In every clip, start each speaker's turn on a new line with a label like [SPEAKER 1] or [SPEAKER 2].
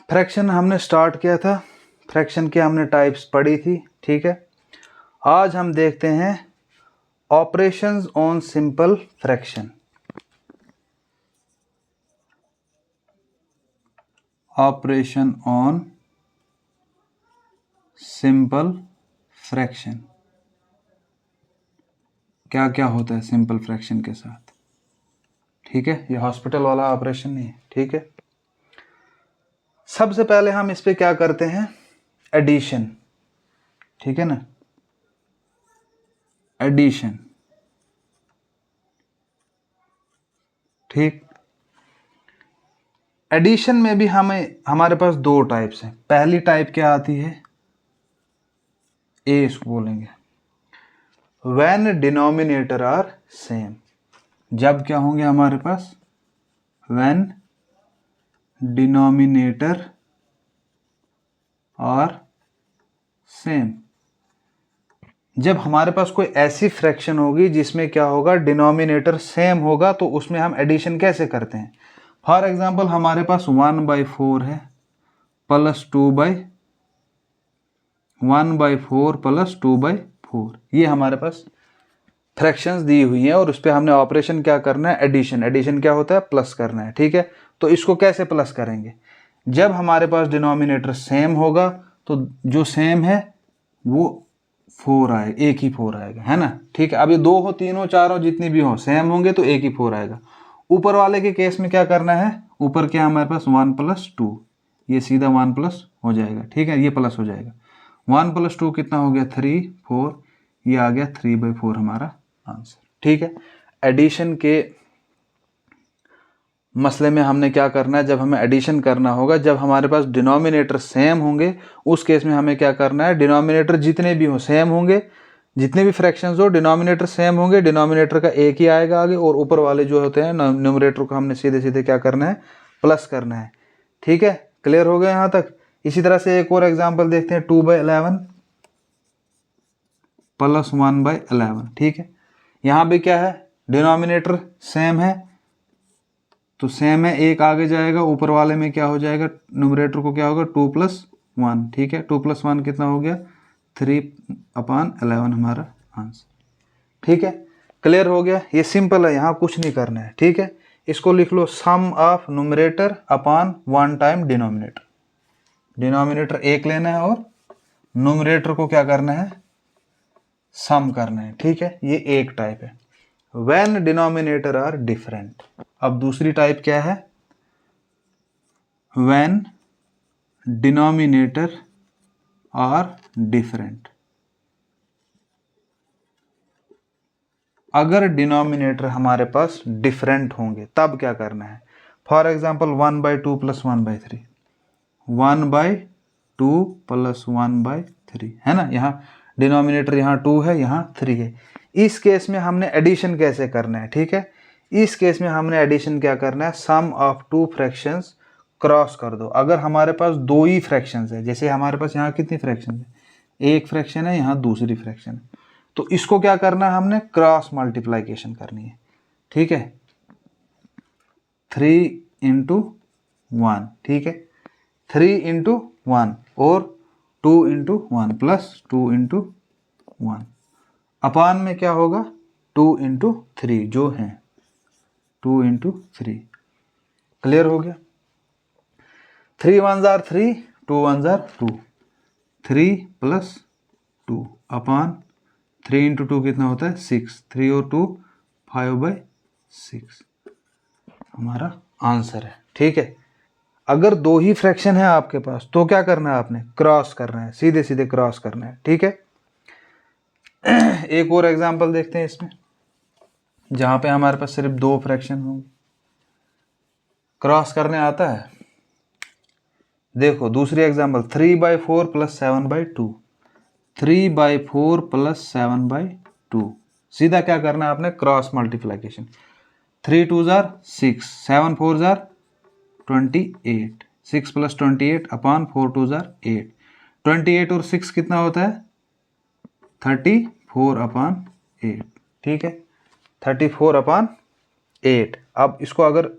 [SPEAKER 1] Fraction हमने start किया था, फ्रैक्शन के हमने टाइप्स पढ़ी थी, ठीक है। आज हम देखते हैं operations on simple fraction. Operation on simple fraction, क्या क्या होता है सिंपल फ्रैक्शन के साथ, ठीक है। ये हॉस्पिटल वाला ऑपरेशन नहीं है, ठीक है। सबसे पहले हम इस पे क्या करते हैं, एडिशन, ठीक है ना, एडिशन, ठीक। एडिशन में भी हमारे पास दो टाइप्स हैं। पहली टाइप क्या आती है, ए इसको बोलेंगे, व्हेन डिनोमिनेटर आर सेम। जब क्या होंगे हमारे पास, व्हेन डिनोमिनेटर आर सेम। जब हमारे पास कोई ऐसी फ्रैक्शन होगी जिसमें क्या होगा, डिनोमिनेटर सेम होगा, तो उसमें हम एडिशन कैसे करते हैं। फॉर एग्जाम्पल हमारे पास 1/4 है प्लस 1/4 प्लस 2/4, ये हमारे पास फ्रैक्शंस दी हुई हैं और उस पर हमने ऑपरेशन क्या करना है, एडिशन। एडिशन क्या होता है, प्लस करना है, ठीक है। तो इसको कैसे प्लस करेंगे, जब हमारे पास डिनोमिनेटर सेम होगा तो जो सेम है वो 4 आएगा, एक ही 4 आएगा, है ना, ठीक है। अब ये 2 हो, 3 हो, 4 हो, जितनी भी हो, सेम होंगे तो एक ही 4 आएगा। ऊपर वाले के केस में क्या करना है, ऊपर क्या हमारे पास 1 + 2, ये सीधा 1 प्लस हो जाएगा, ठीक है, ये प्लस हो जाएगा। 1 + 2 कितना हो गया, 3, 4, ये आ गया 3/4 हमारा आंसर, ठीक है। एडिशन के मसले में हमने क्या करना है, जब हमें एडिशन करना होगा, जब हमारे पास डिनोमिनेटर सेम होंगे, उस केस में हमें क्या करना है, डिनोमिनेटर जितने भी हो सेम होंगे, जितने भी फ्रैक्शंस हो डिनोमिनेटर सेम होंगे, डिनोमिनेटर का एक ही आएगा आगे, और ऊपर वाले जो होते हैं न्यूमरेटर को हमने सीधे सीधे क्या करना है, प्लस करना है, ठीक है। क्लियर हो गया यहाँ तक। इसी तरह से एक और एग्जाम्पल देखते हैं, 2/11 प्लस 1/11, ठीक है। यहाँ भी क्या है, डिनोमिनेटर सेम है तो सेम है, एक आगे जाएगा, ऊपर वाले में क्या हो जाएगा, न्यूमरेटर को क्या होगा, 2 + 1, ठीक है। 2 + 1 कितना हो गया, 3/11 हमारा आंसर, ठीक है। क्लियर हो गया, ये सिंपल है, यहाँ कुछ नहीं करना है, ठीक है। इसको लिख लो, sum of numerator upon 1 time denominator. Denominator एक लेना है और न्यूमरेटर को क्या करना है, सम करना है, ठीक है। ये एक टाइप है, व्हेन डिनोमिनेटर आर डिफरेंट। अब दूसरी टाइप क्या है, व्हेन डिनोमिनेटर आर डिफरेंट। अगर डिनोमिनेटर हमारे पास डिफरेंट होंगे तब क्या करना है। फॉर एग्जाम्पल 1/2 + 1/3, 1/2 + 1/3, है ना। यहाँ डिनोमिनेटर यहाँ 2 है, यहाँ 3 है। इस केस में हमने एडिशन कैसे करना है, ठीक है। इस केस में हमने एडिशन क्या करना है, सम ऑफ 2 फ्रैक्शंस क्रॉस कर दो। अगर हमारे पास 2 ही फ्रैक्शंस है, जैसे हमारे पास यहाँ कितनी फ्रैक्शन है, एक फ्रैक्शन है, यहाँ दूसरी फ्रैक्शन है, तो इसको क्या करना है, हमने क्रॉस मल्टीप्लाइकेशन करनी है, ठीक है। 3 × 1, ठीक है, 3 × 1 और 2 × 1 प्लस 2 × 1 अपान में क्या होगा, 2 × 3 जो है 2 × 3। क्लियर हो गया। 3 1s are 3, 2 1s are 2, 3 + 2 अपान 3 × 2 कितना होता है, 6, 3 और 2 5/6 हमारा आंसर है, ठीक है। अगर 2 ही फ्रैक्शन है आपके पास तो क्या करना है, आपने क्रॉस करना है, सीधे सीधे क्रॉस करना है, ठीक है। एक और एग्जांपल देखते हैं इसमें, जहां पे हमारे पास सिर्फ 2 फ्रैक्शन होंगे, क्रॉस करने आता है। देखो दूसरी एग्जांपल, 3/4 + 7/2, 3/4 + 7/2। सीधा क्या करना है आपने, cross multiplication. 3 2s are 6, 7 4s are 28, 6 + 28 upon 4 2s are 8। 28 और 6 कितना होता है, 34/8, ठीक है, 34/8। अब इसको अगर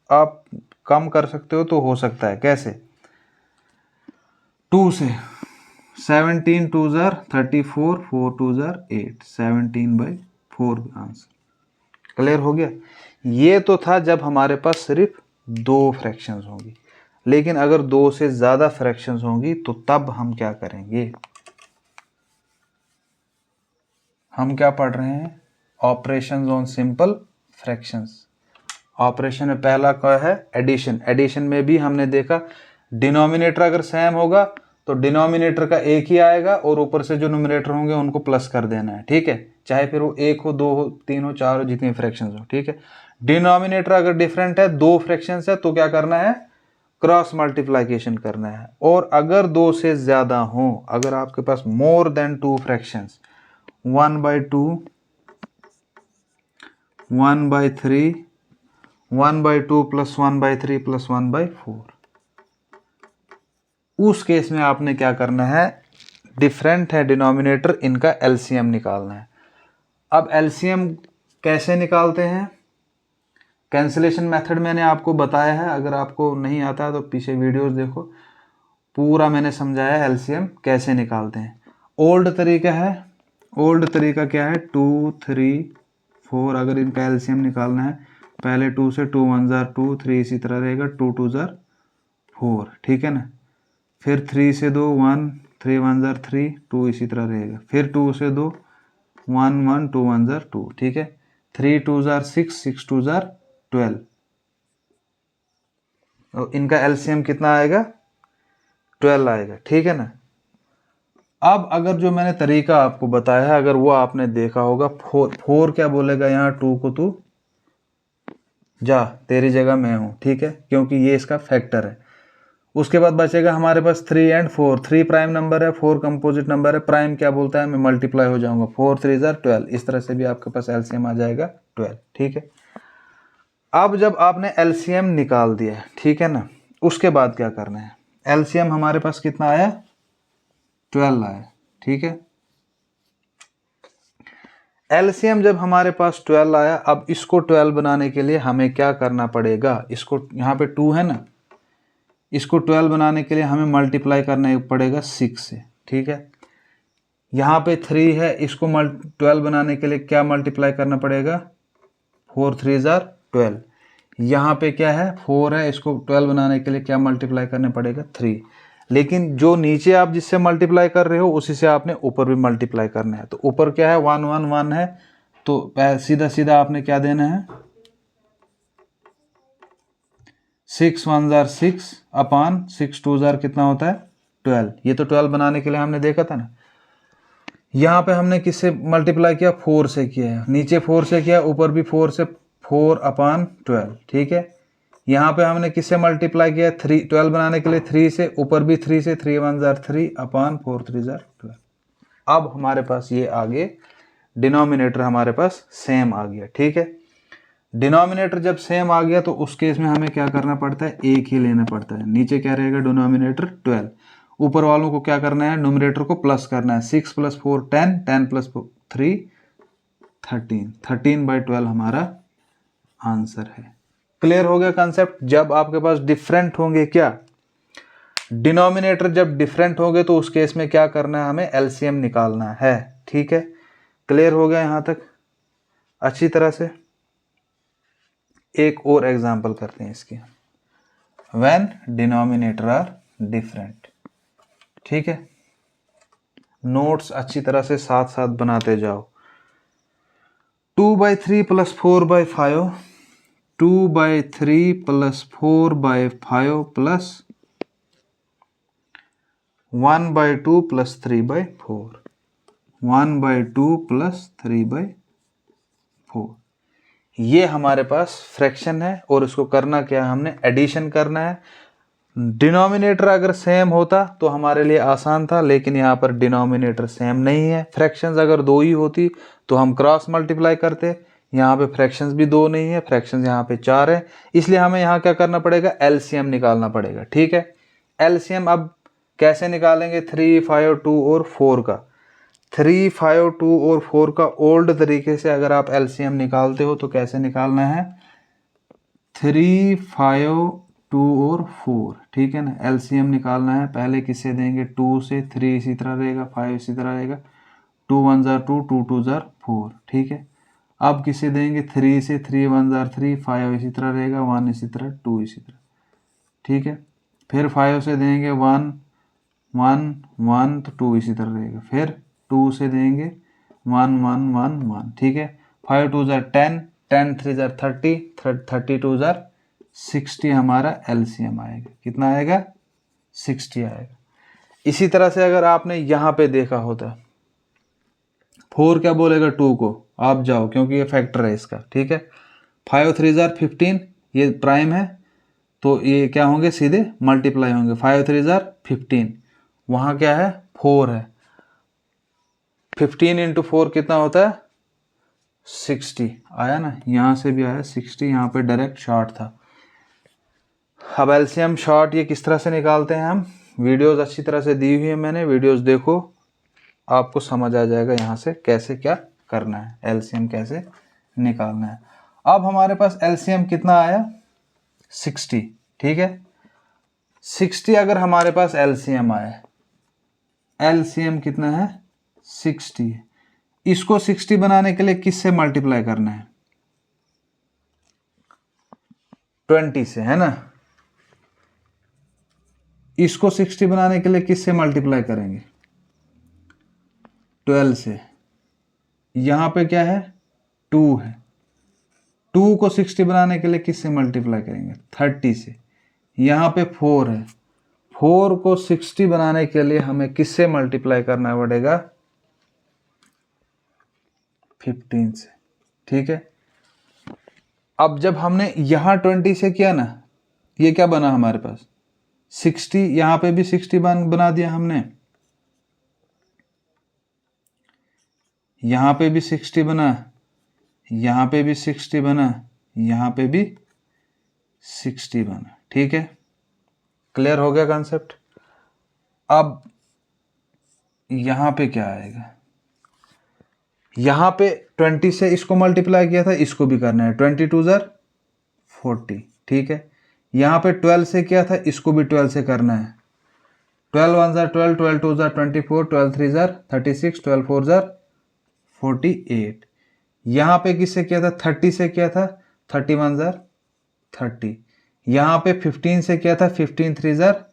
[SPEAKER 1] आप कम कर सकते हो तो हो सकता है, कैसे, 2 से 17 2 ज़ार 34 4 2 ज़ार 8 17/4 आंसर। क्लियर हो गया। ये तो था जब हमारे पास सिर्फ 2 फ्रैक्शंस होंगी, लेकिन अगर 2 से ज़्यादा फ्रैक्शंस होंगी तो तब हम क्या करेंगे। हम क्या पढ़ रहे हैं, operations on simple fractions. Operation में पहला क्या है, एडिशन। एडिशन में भी हमने देखा डिनोमिनेटर अगर सेम होगा तो डिनोमिनेटर का एक ही आएगा और ऊपर से जो न्यूमरेटर होंगे उनको प्लस कर देना है, ठीक है, चाहे फिर वो 1 हो 2 हो 3 हो 4 हो जितने फ्रैक्शंस हो, ठीक है। डिनोमिनेटर अगर डिफरेंट है, 2 फ्रैक्शंस है, तो क्या करना है, क्रॉस मल्टीप्लिकेशन करना है। और अगर 2 से ज्यादा हो, अगर आपके पास more than 2 fractions, 1/2 1/3 1/2 plus 1/3 plus 1/4, उस केस में आपने क्या करना है, डिफरेंट है डिनोमिनेटर, इनका एलसीएम निकालना है। अब एलसीएम कैसे निकालते हैं, कैंसिलेशन मेथड मैंने आपको बताया है, अगर आपको नहीं आता है तो पीछे वीडियोस देखो, पूरा मैंने समझाया है एलसीएम कैसे निकालते हैं। ओल्ड तरीका है, ओल्ड तरीका क्या है, 2 3 4, अगर इनका एलसीएम निकालना है, पहले 2 से 2 1 ज़ार 2, 3 इसी तरह रहेगा, 2 2 ज़ार 4, ठीक है ना। फिर 3 से 2 1, 3 1 ज़ार 3, 2 इसी तरह रहेगा। फिर 2 से 2 1 1, 2 1 ज़ार 2, ठीक है। 3 2 ज़ार 6, 6 2 ज़ार 12, और इनका एलसीएम कितना आएगा, 12 आएगा, ठीक है ना। अब अगर जो मैंने तरीका आपको बताया है, अगर वो आपने देखा होगा, 4 क्या बोलेगा यहाँ, 2 को तू जा, तेरी जगह मैं हूं, ठीक है, क्योंकि ये इसका फैक्टर है। उसके बाद बचेगा हमारे पास 3 एंड 4, 3 प्राइम नंबर है, 4 कंपोजिट नंबर है, प्राइम क्या बोलता है, मैं मल्टीप्लाई हो जाऊंगा, 4 3 ज़ार 12, इस तरह से भी आपके पास एलसीएम आ जाएगा 12, ठीक है। अब जब आपने एलसीएम निकाल दिया, ठीक है ना, उसके बाद क्या करना है, एलसीएम हमारे पास कितना आया, 12 आया, ठीक है। एलसीएम जब हमारे पास 12 आया, अब इसको 12 बनाने के लिए हमें क्या करना पड़ेगा, इसको यहाँ पे 2 है ना, इसको 12 बनाने के लिए हमें मल्टीप्लाई करना पड़ेगा 6 से, ठीक है। यहाँ पे 3 है, इसको 12 बनाने के लिए क्या मल्टीप्लाई करना पड़ेगा, 4 3 ज़ार 12। यहाँ पे क्या है, 4 है, इसको 12 बनाने के लिए क्या मल्टीप्लाई करना पड़ेगा, 3। लेकिन जो नीचे आप जिससे मल्टीप्लाई कर रहे हो उसी से आपने ऊपर भी मल्टीप्लाई करना है। तो ऊपर क्या है, 1 1 1 है, तो सीधा सीधा आपने क्या देना है, 6 1 ज़ार 6 अपॉन 6 2 ज़ार कितना होता है, 12। ये तो 12 बनाने के लिए हमने देखा था ना। यहाँ पे हमने किससे मल्टीप्लाई किया, 4 से किया है, नीचे 4 से किया, ऊपर भी 4 से, 4 अपॉन 12, ठीक है। यहाँ पे हमने किससे मल्टीप्लाई किया, 12 बनाने के लिए 3 से, ऊपर भी 3 से, 3 1 ज़ार 3 अपॉन 4 3 ज़ार 12। अब हमारे पास ये आगे डिनोमिनेटर हमारे पास सेम आ गया, ठीक है। डिनोमिनेटर जब सेम आ गया तो उस केस में हमें क्या करना पड़ता है, एक ही लेना पड़ता है। नीचे क्या रहेगा, डिनोमिनेटर 12, ऊपर वालों को क्या करना है, न्यूमरेटर को प्लस करना है, 6 + 4 10, 10 + 3 13, 13/12 हमारा आंसर है। क्लियर हो गया कंसेप्ट। जब आपके पास डिफरेंट होंगे, क्या डिनोमिनेटर जब डिफरेंट होंगे तो उस केस में क्या करना है, हमें एलसीएम निकालना है, ठीक है। क्लियर हो गया यहां तक अच्छी तरह से। एक और एग्जांपल करते हैं इसकी, व्हेन डिनोमिनेटर आर डिफरेंट, ठीक है। नोट्स अच्छी तरह से साथ साथ बनाते जाओ। 2/3 + 4/5, 2/3 + 4/5 प्लस 1/2 + 3/4, 1/2 + 3/4, ये हमारे पास फ्रैक्शन है। और इसको करना क्या है, हमने एडिशन करना है। डिनोमिनेटर अगर सेम होता तो हमारे लिए आसान था, लेकिन यहाँ पर डिनोमिनेटर सेम नहीं है। फ्रैक्शंस अगर 2 ही होती तो हम क्रॉस मल्टीप्लाई करते, यहाँ पे फ्रैक्शंस भी 2 नहीं है, फ्रैक्शंस यहाँ पे 4 है, इसलिए हमें यहाँ क्या करना पड़ेगा, एलसीएम निकालना पड़ेगा, ठीक है। एलसीएम अब कैसे निकालेंगे, 3 5 2 और 4 का, 3 5 2 और 4 का ओल्ड तरीके से अगर आप एलसीएम निकालते हो तो कैसे निकालना है, 3 5 2 और 4, ठीक है ना। एलसीएम निकालना है, पहले किससे देंगे, 2 से, 3 इसी तरह रहेगा, 5 इसी तरह रहेगा, 2 1 जार 2, 2 2 जार 4, ठीक है। अब किसे देंगे, 3 से, 3 1 जार 3, 5 इसी तरह रहेगा, 1 इसी तरह, 2 इसी तरह, ठीक है। फिर 5 से देंगे 1 1 1 तो 2 इसी तरह रहेगा, फिर 2 से देंगे 1 1 1 1, ठीक है। 5 2 जार 10, 10 3 जार 30, 32 जार 60 हमारा एलसीएम आएगा। कितना आएगा, 60 आएगा। इसी तरह से अगर आपने यहाँ पे देखा होता, 4 क्या बोलेगा 2 को, आप जाओ क्योंकि ये फैक्टर है इसका, ठीक है। 5 3 जार 15, ये प्राइम है तो ये क्या होंगे, सीधे मल्टीप्लाई होंगे। 5 3 जार 15, वहाँ क्या है, 4 है, 15 इंटू 4 कितना होता है, 60 आया ना। यहाँ से भी आया 60, यहाँ पे डायरेक्ट शॉर्ट था। अब एलसीएम शॉर्ट ये किस तरह से निकालते हैं हम, वीडियोस अच्छी तरह से दी हुई है मैंने, वीडियोस देखो, आपको समझ आ जाएगा यहाँ से कैसे क्या करना है, एलसीएम कैसे निकालना है। अब हमारे पास एलसीएम कितना आया, 60, ठीक है। 60 अगर हमारे पास एलसीएम आया, एलसीएम कितना है, 60 है। इसको 60 बनाने के लिए किससे मल्टीप्लाई करना है, 20 से, है ना। इसको 60 बनाने के लिए किससे मल्टीप्लाई करेंगे, 12 से। यहां पे क्या है, 2 है, 2 को 60 बनाने के लिए किससे मल्टीप्लाई करेंगे, 30 से। यहां पे 4 है, 4 को 60 बनाने के लिए हमें किससे मल्टीप्लाई करना पड़ेगा, 15 से, ठीक है। अब जब हमने यहां 20 से किया ना, ये क्या बना हमारे पास 60, यहां पे भी 60 बना दिया हमने, यहां पे भी 60 बना, यहां पे भी 60 बना, यहां पे भी 60 बना, ठीक है। क्लियर हो गया कॉन्सेप्ट। अब यहां पे क्या आएगा, यहां पे 20 से इसको मल्टीप्लाई किया था, इसको भी करना है, 20 2 जार 40, ठीक है। यहां पे 12 से किया था, इसको भी 12 से करना है, 12 1 जार 12, 12 2 जार 24, 12 3 जार 36, 12 4 जार 48। यहां पे किससे किया था, 30 से किया था, 31 जार 30। यहां पे 15 से किया था, 15 3 जार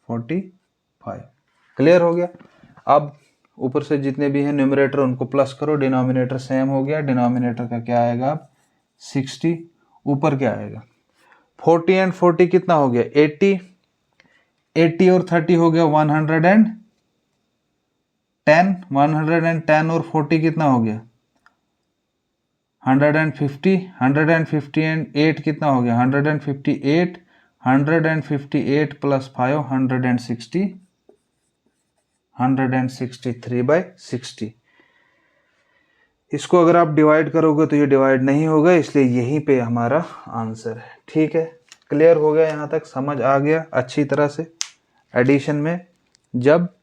[SPEAKER 1] 45। क्लियर हो गया। अब ऊपर से जितने भी हैं न्यूमरेटर उनको प्लस करो, डिनोमिनेटर सेम हो गया, डिनोमिनेटर का क्या आएगा अब 60, ऊपर क्या आएगा 40 एंड 40 कितना हो गया 80, 80 और 30 हो गया 110, 110 और 40 कितना हो गया 150, 150 एंड 8 कितना हो गया 158, 158 प्लस 5 160, 163/60। इसको अगर आप डिवाइड करोगे तो ये डिवाइड नहीं होगा, इसलिए यहीं पे हमारा आंसर है, ठीक है। क्लियर हो गया, यहाँ तक समझ आ गया अच्छी तरह से। एडिशन में जब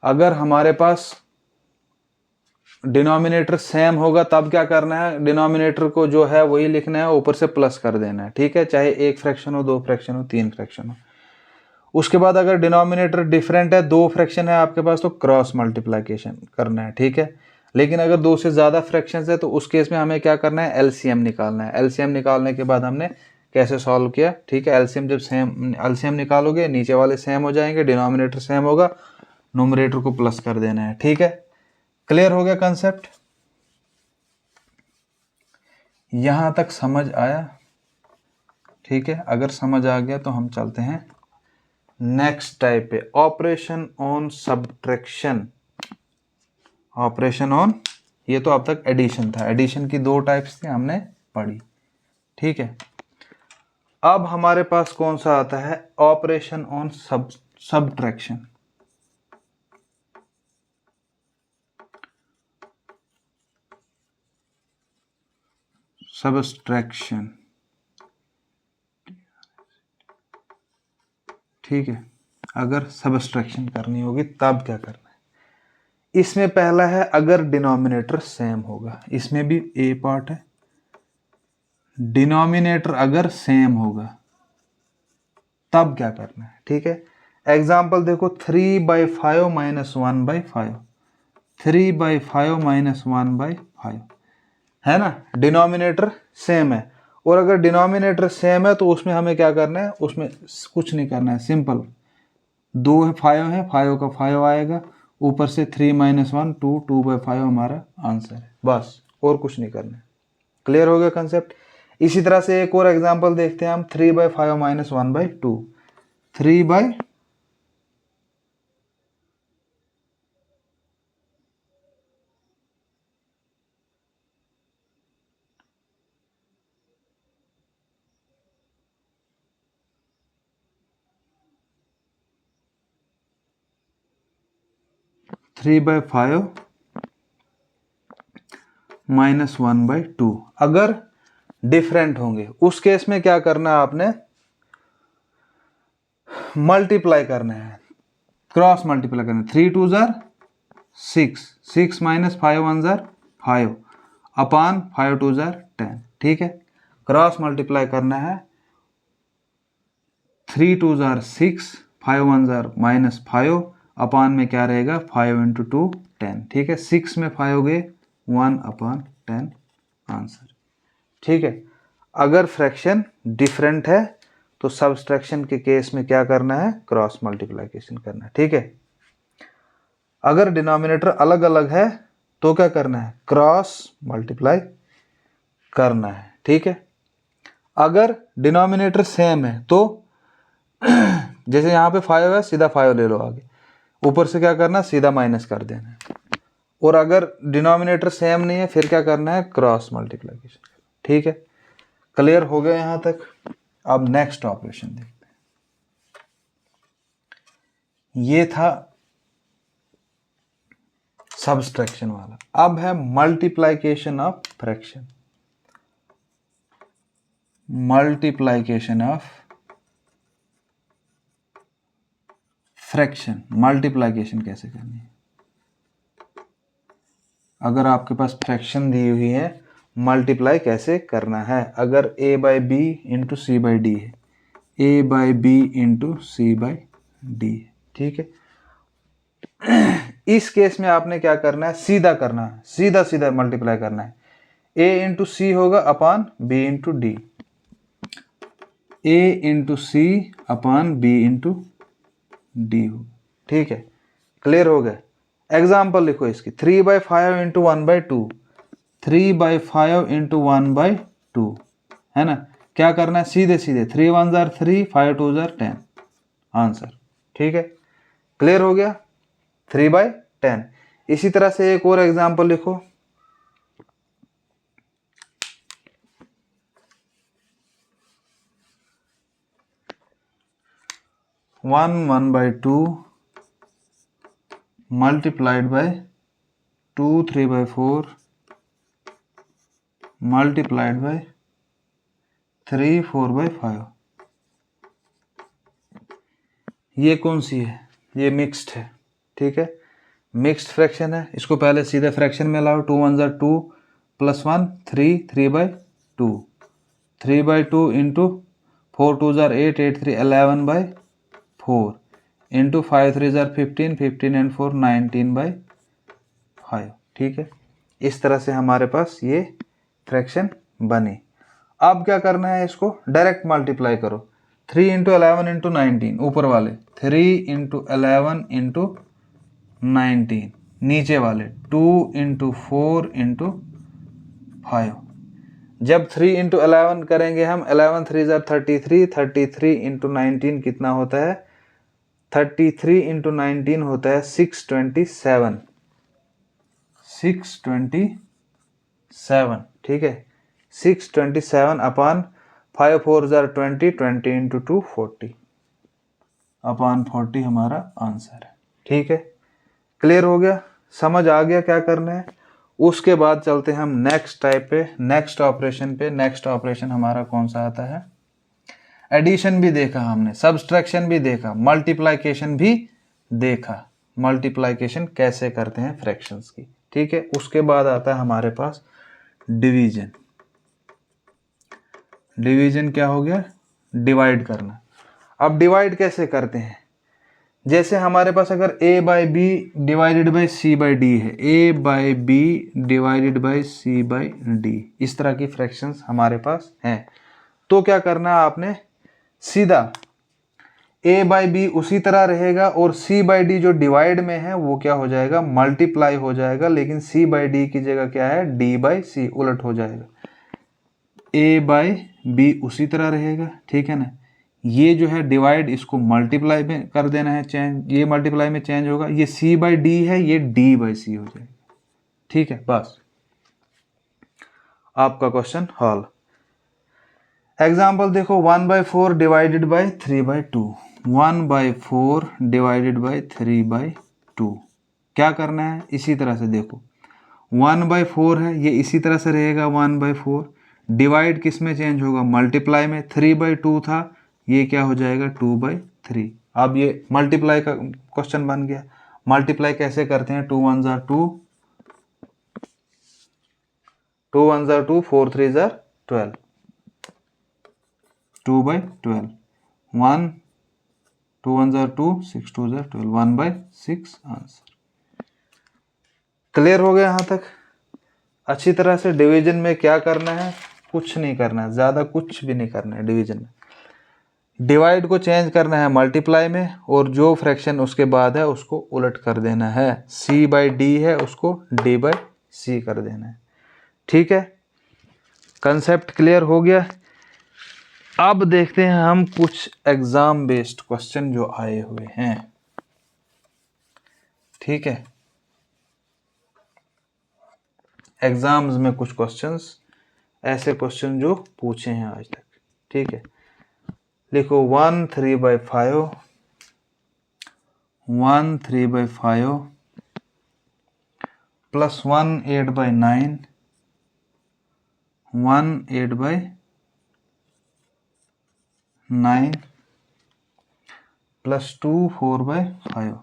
[SPEAKER 1] अगर हमारे पास डिनोमिनेटर सेम होगा तब क्या करना है, डिनोमिनेटर को जो है वही लिखना है, ऊपर से प्लस कर देना है, ठीक है। चाहे एक फ्रैक्शन हो, 2 फ्रैक्शन हो, 3 फ्रैक्शन हो। उसके बाद अगर डिनोमिनेटर डिफरेंट है, 2 फ्रैक्शन है आपके पास, तो क्रॉस मल्टीप्लिकेशन करना है, ठीक है। लेकिन अगर 2 से ज़्यादा फ्रैक्शंस है तो उस केस में हमें क्या करना है, एलसीएम निकालना है। एलसीएम निकालने के बाद हमने कैसे सॉल्व किया, ठीक है। एलसीएम जब सेम एलसीएम निकालोगे, नीचे वाले सेम हो जाएंगे, डिनोमिनेटर सेम होगा, न्यूमरेटर को प्लस कर देना है, ठीक है। क्लियर हो गया कंसेप्ट, यहां तक समझ आया, ठीक है। अगर समझ आ गया तो हम चलते हैं नेक्स्ट टाइप पे, operation on subtraction. Operation on, ये तो अब तक एडिशन था, एडिशन की 2 टाइप्स थी हमने पढ़ी, ठीक है। अब हमारे पास कौन सा आता है, ऑपरेशन ऑन सब्ट्रैक्शन। सब्ट्रैक्शन, ठीक है। अगर सब्ट्रैक्शन करनी होगी तब क्या करना है, इसमें पहला है अगर डिनोमिनेटर सेम होगा, इसमें भी ए पार्ट है, डिनोमिनेटर अगर सेम होगा तब क्या करना है, ठीक है। एग्जाम्पल देखो, 3/5 माइनस 1/5, 3/5 माइनस 1/5 है ना, डिनोमिनेटर सेम है। और अगर डिनोमिनेटर सेम है तो उसमें हमें क्या करना है, उसमें कुछ नहीं करना है, सिंपल, 2 है 5 है, 5 का 5 आएगा, ऊपर से 3 माइनस 1 2, 2/5 हमारा आंसर है, बस और कुछ नहीं करना है। क्लियर हो गया कंसेप्ट। इसी तरह से एक और एग्जांपल देखते हैं हम, 3/5 माइनस 1/2, 3/5 माइनस 1/2 अगर डिफरेंट होंगे, उस केस में क्या करना है, आपने मल्टीप्लाई करना है, क्रॉस मल्टीप्लाई करना है। 3 2 जार 6, 6 माइनस 5 1 जार 5 अपान 5 2 जार 10, ठीक है। क्रॉस मल्टीप्लाई करना है, 3 2 जार 6, 5 1 जार माइनस 5 अपान में क्या रहेगा, 5 इंटू 2 10, ठीक है। 6 में 5 हो गए 1/10 आंसर, ठीक है। अगर फ्रैक्शन डिफरेंट है तो सब्सट्रैक्शन के केस में क्या करना है, क्रॉस मल्टीप्लिकेशन करना है, ठीक है। अगर डिनोमिनेटर अलग अलग है तो क्या करना है, क्रॉस मल्टीप्लाई करना है, ठीक है। अगर डिनोमिनेटर सेम है तो जैसे यहाँ पे 5 है, सीधा 5 ले लो आगे, ऊपर से क्या करना, सीधा माइनस कर देना है। और अगर डिनोमिनेटर सेम नहीं है फिर क्या करना है, क्रॉस मल्टीप्लिकेशन, ठीक है। क्लियर हो गया यहाँ तक। अब नेक्स्ट ऑपरेशन देखते हैं। ये था सब्सट्रैक्शन वाला, अब है multiplication of fraction. Multiplication of fraction, multiplication कैसे करनी है। अगर आपके पास फ्रैक्शन दी हुई है, मल्टीप्लाई कैसे करना है। अगर a/b इंटू c/d है, a/b इंटू c/d है, ठीक है। इस केस में आपने क्या करना है, सीधा करना है, सीधा सीधा मल्टीप्लाई करना है। a इंटू सी होगा upon b into D, a into C upon b into D हो, ठीक है। क्लियर हो गया। एग्जाम्पल लिखो इसकी, 3/5 इंटू 1/2, 3/5 इंटू 1/2 है ना। क्या करना है, सीधे सीधे 3 1 जार 3, 5 2 जार 10 आंसर, ठीक है। क्लियर हो गया, 3/10। इसी तरह से एक और एग्जाम्पल लिखो, 1/2 multiplied by 2 3/4 multiplied by 3 4/5। ये कौन सी है, ये मिक्स्ड है, ठीक है। मिक्स्ड फ्रैक्शन है, इसको पहले सीधे फ्रैक्शन में लाओ। 2 1 jar 2 plus 1 3, 3/2, 3/2 into 4 2 jar 8, 8 3 11/4 into 5 3 jar 15, 15 and 4 19/5, ठीक है। इस तरह से हमारे पास ये फ्रैक्शन बनी। अब क्या करना है, इसको डायरेक्ट मल्टीप्लाई करो। 3 इंटू 11 इंटू 19 ऊपर वाले, 3 इंटू 11 इंटू 19 नीचे वाले, 2 इंटू 4 इंटू 5। जब 3 इंटू 11 करेंगे हम, 11 3 जार 33, 33 इंटू 19 कितना होता है, 33 इंटू 19 होता है 627, 627, ठीक है। 627 अपान 5 4 जार 20, 20 इंटू 2 40 अपान 40 हमारा आंसर है, ठीक है। क्लियर हो गया, समझ आ गया क्या करना है। उसके बाद चलते हैं हम नेक्स्ट टाइप पे, नेक्स्ट ऑपरेशन पे। नेक्स्ट ऑपरेशन हमारा कौन सा आता है, एडिशन भी देखा हमने, सब्सट्रैक्शन भी देखा, मल्टीप्लिकेशन भी देखा। मल्टीप्लिकेशन कैसे करते हैं फ्रैक्शंस की, ठीक है। उसके बाद आता है हमारे पास डिवीजन। डिवीजन क्या हो गया, डिवाइड करना। अब डिवाइड कैसे करते हैं, जैसे हमारे पास अगर a by B divided by C by D है, a by B divided by C by D, इस तरह की फ्रैक्शंस हमारे पास हैं, तो क्या करना है आपने, सीधा a बाई बी उसी तरह रहेगा और c बाई डी जो डिवाइड में है वो क्या हो जाएगा, मल्टीप्लाई हो जाएगा, लेकिन c बाई डी की जगह क्या है, d बाई सी, उलट हो जाएगा। a बाई बी उसी तरह रहेगा, ठीक है ना, ये जो है डिवाइड इसको मल्टीप्लाई में कर देना है, चेंज, ये मल्टीप्लाई में चेंज होगा, ये c बाई डी है, ये d बाई सी हो जाएगा, ठीक है। बस आपका क्वेश्चन हॉल। एग्जाम्पल देखो, 1/4 डिवाइडेड बाई 3/2, 1/4 डिवाइडेड बाई 3/2, क्या करना है, इसी तरह से देखो 1/4 है, ये इसी तरह से रहेगा 1/4, डिवाइड किस में चेंज होगा, मल्टीप्लाई में, 3/2 था, ये क्या हो जाएगा 2/3। अब ये मल्टीप्लाई का क्वेश्चन बन गया। मल्टीप्लाई कैसे करते हैं, 2 1 jar 2, 2 1 jar 2, 4 3 jar 12, 2/12, 1 2 1 jar 2, 6 2 jar 12, 1/6 answer. Clear हो गया यहाँ तक। अच्छी तरह से डिवीजन में क्या करना है, कुछ नहीं करना है, ज़्यादा कुछ भी नहीं करना है डिवीजन में, डिवाइड को चेंज करना है मल्टीप्लाई में, और जो फ्रैक्शन उसके बाद है उसको उलट कर देना है, c बाई डी है उसको d बाई सी कर देना है, ठीक है। कंसेप्ट क्लियर हो गया। अब देखते हैं हम कुछ एग्जाम बेस्ड क्वेश्चन जो आए हुए हैं, ठीक है। एग्जाम्स में कुछ क्वेश्चंस, ऐसे क्वेश्चन जो पूछे हैं आज तक, ठीक है। लिखो 1 3/5, 1 3/5 प्लस 1 8/9, 1 8/9 प्लस 2 4/5,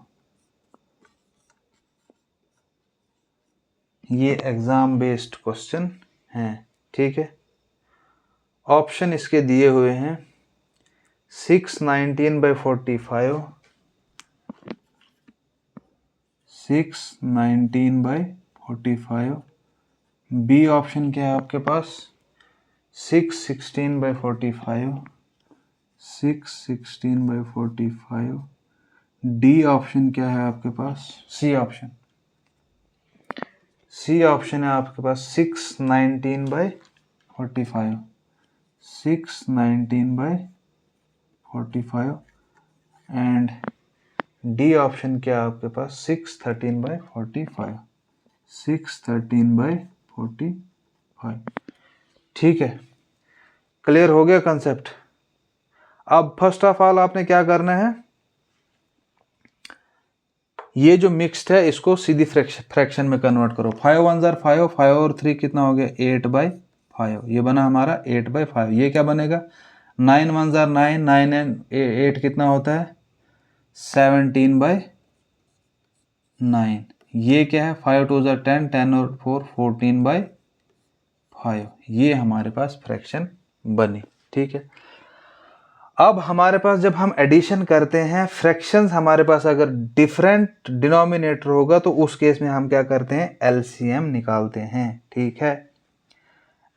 [SPEAKER 1] ये एग्जाम बेस्ड क्वेश्चन हैं, ठीक है। ऑप्शन इसके दिए हुए हैं 6 19/45, 6 19/45, बी ऑप्शन क्या है आपके पास 6 16/45, 6 16/45, डी ऑप्शन क्या है आपके पास, सी ऑप्शन, सी ऑप्शन है आपके पास 6 19/45, 6 19/45, एंड डी ऑप्शन क्या है आपके पास 6 13/45, 6 13/45, ठीक है। क्लियर हो गया कंसेप्ट। अब फर्स्ट ऑफ ऑल आपने क्या करना है, ये जो मिक्स्ड है इसको सीधी फ्रैक्शन में कन्वर्ट करो, 5 1 जार 5, 5 और 3 कितना हो गया 8/5, ये बना हमारा 8/5, ये क्या बनेगा 9 1 जार 9, 9 एंड 8 कितना होता है 17/9, ये क्या है 5 2 जार 10, 10 और 4 14/5, ये हमारे पास फ्रैक्शन बनी, ठीक है। अब हमारे पास जब हम एडिशन करते हैं फ्रैक्शंस, हमारे पास अगर डिफरेंट डिनोमिनेटर होगा तो उस केस में हम क्या करते हैं, एलसीएम निकालते हैं, ठीक है,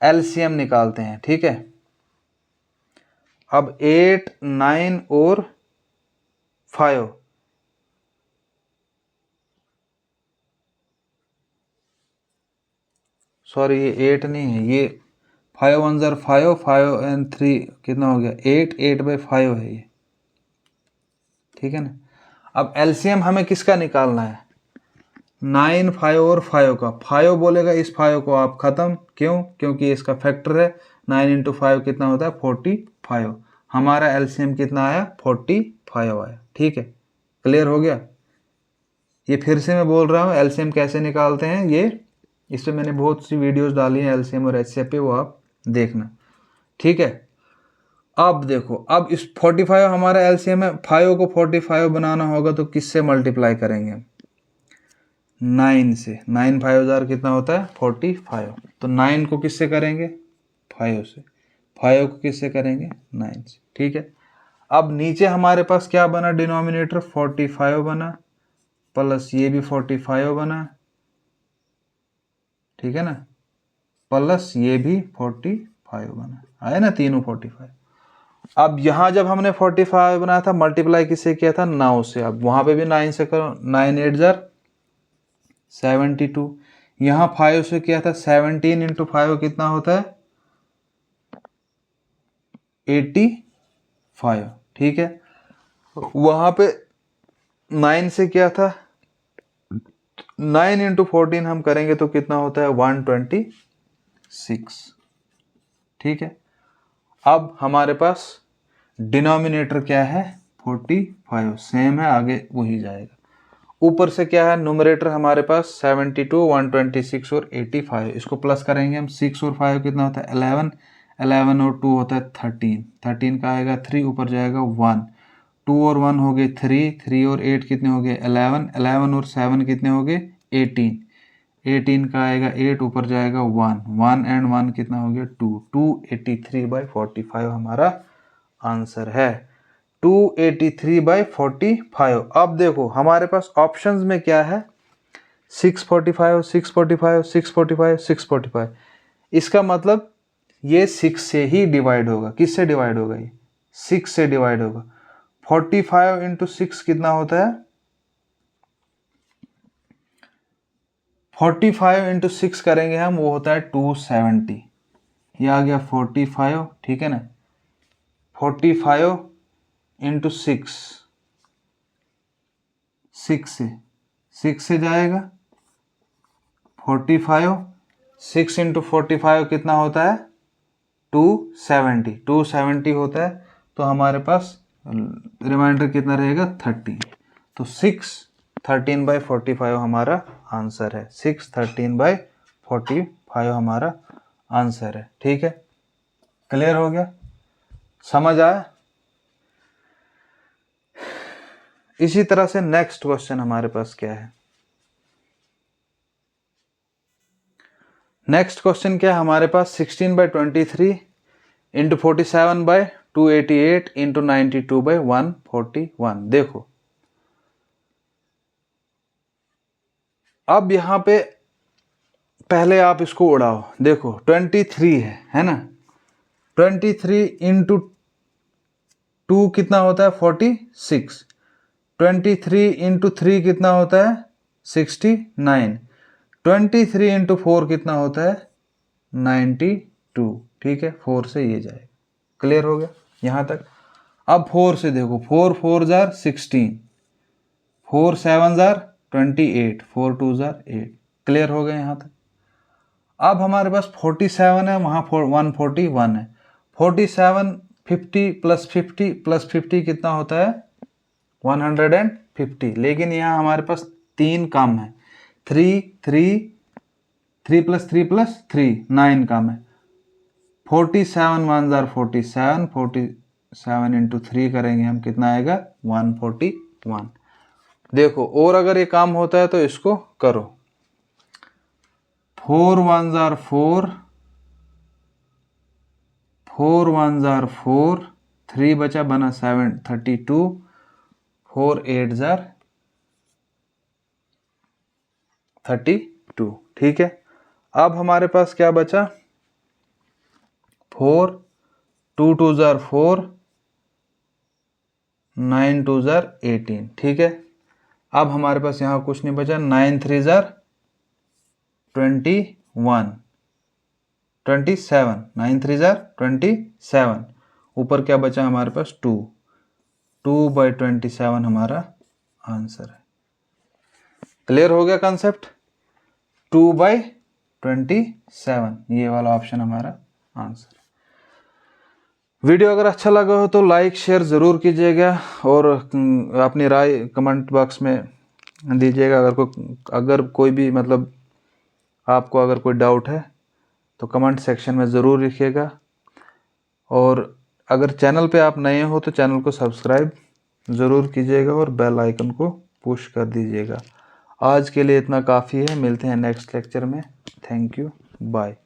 [SPEAKER 1] एलसीएम निकालते हैं, ठीक है। अब 8 9 और 5, सॉरी ये 8 नहीं है, ये 5 1 जार 5, 5 एंड 3 कितना हो गया 8, 8/5 है ये, ठीक है ना। अब एलसीएम हमें किसका निकालना है, 9 5 और 5 का, 5 बोलेगा इस 5 को आप खत्म, क्यों, क्योंकि इसका फैक्टर है, 9 × 5 कितना होता है 45, हमारा एलसीएम कितना आया 45 आया, ठीक है। क्लियर हो गया। ये फिर से मैं बोल रहा हूँ एलसीएम कैसे निकालते हैं, ये इस पर मैंने बहुत सी वीडियोस डाली हैं एलसीएम और एचसीएफ पे, वो आप देखना, ठीक है। अब देखो, अब इस 45 हमारा एलसीएम है, 5 को 45 बनाना होगा तो किससे मल्टीप्लाई करेंगे, 9 से, 9 5 जार कितना होता है 45, तो 9 को किससे करेंगे 5 से, 5 को किससे करेंगे 9 से, ठीक है। अब नीचे हमारे पास क्या बना, डिनोमिनेटर 45 बना, प्लस ये भी 45 बना, ठीक है ना, प्लस ये भी 45 बना, आया ना, तीनों 45। अब यहाँ जब हमने 45 बनाया था, मल्टीप्लाई किससे किया था, 9 से। अब वहां पे भी 9 से करो, 9 8 जार 72। यहाँ 5 से किया था, 17 इंटू 5 कितना होता है, 85, ठीक है। वहां पे 9 से किया था, 9 इंटू 14 हम करेंगे तो कितना होता है, 126, ठीक है। अब हमारे पास डिनोमिनेटर क्या है, 45, सेम है, आगे वही जाएगा। ऊपर से क्या है, न्यूमरेटर हमारे पास 72, 126 और 85, इसको प्लस करेंगे हम, 6 और 5 कितना होता है, 11, 11 और 2 होता है 13, 13 का आएगा 3, ऊपर जाएगा 1, 2 और 1 हो गए 3, 3 और 8 कितने हो गए, 11, 11 और 7 कितने हो गए, 18, 18 का आएगा 8, ऊपर जाएगा 1, 1 एंड 1 कितना हो गया, 2, 283/45 हमारा आंसर है, 283/45। अब देखो हमारे पास ऑप्शंस में क्या है, 645, 645, 645, 645, इसका मतलब ये 6 से ही डिवाइड होगा। किससे डिवाइड होगा, ये 6 से डिवाइड होगा। 45 इंटू 6 कितना होता है, 45 इंटू 6 करेंगे हम, वो होता है 270, ये आ गया 45, ठीक है ना। 45 इंटू 6, 6 से जाएगा 45, 6 इंटू 45 कितना होता है, 270, 270 होता है। तो हमारे पास रिमाइंडर कितना रहेगा, 13। तो 613/45 हमारा आंसर है, 613/45 हमारा आंसर है, ठीक है। क्लियर हो गया, समझ आया। इसी तरह से नेक्स्ट क्वेश्चन हमारे पास क्या है, नेक्स्ट क्वेश्चन क्या है हमारे पास, 16/23 इंटू 47/288 इंटू 92/141। देखो अब यहां पे पहले आप इसको उड़ाओ, देखो 23 है ना, 23 इंटू 2 कितना होता है, 46, 23 इंटू 3 कितना होता है, 69, 23 इंटू 4 कितना होता है, 92, ठीक है। 4 से ये जाएगा, क्लियर हो गया यहां तक। अब 4 से देखो, 4 4 जार 16, 4 7 जार 28, 4 2 जार 8, क्लियर हो गया यहां तक। अब हमारे पास 47 है, वहां 141 है, 47 50 प्लस 50 प्लस 50 कितना होता है, 150, लेकिन यहाँ हमारे पास 3 कम है, 3 3 3 प्लस 3 प्लस 3 9 कम है, 47 1 जार 47, 47 इंटू 3 करेंगे हम, कितना आएगा, 141। देखो और अगर ये काम होता है तो इसको करो, 4 1 जार 4, 4 1 जार 4, 3 बचा, बना 7 32, 4 8 जार 32, ठीक है। अब हमारे पास क्या बचा, 4 2 2 जार 4, 9 2 जार 18, ठीक है। अब हमारे पास यहाँ कुछ नहीं बचा, 9 3 जार 21 27, 9 3 जार 27, ऊपर क्या बचा हमारे पास, 2, 2/27 हमारा आंसर है। क्लियर हो गया कंसेप्ट, 2/27, ये वाला ऑप्शन हमारा आंसर। वीडियो अगर अच्छा लगा हो तो लाइक शेयर ज़रूर कीजिएगा और अपनी राय कमेंट बॉक्स में दीजिएगा। अगर कोई भी मतलब आपको अगर कोई डाउट है तो कमेंट सेक्शन में ज़रूर लिखिएगा। और अगर चैनल पे आप नए हो तो चैनल को सब्सक्राइब ज़रूर कीजिएगा और बेल आइकन को पुश कर दीजिएगा। आज के लिए इतना काफ़ी है, मिलते हैं नेक्स्ट लेक्चर में। Thank you, bye.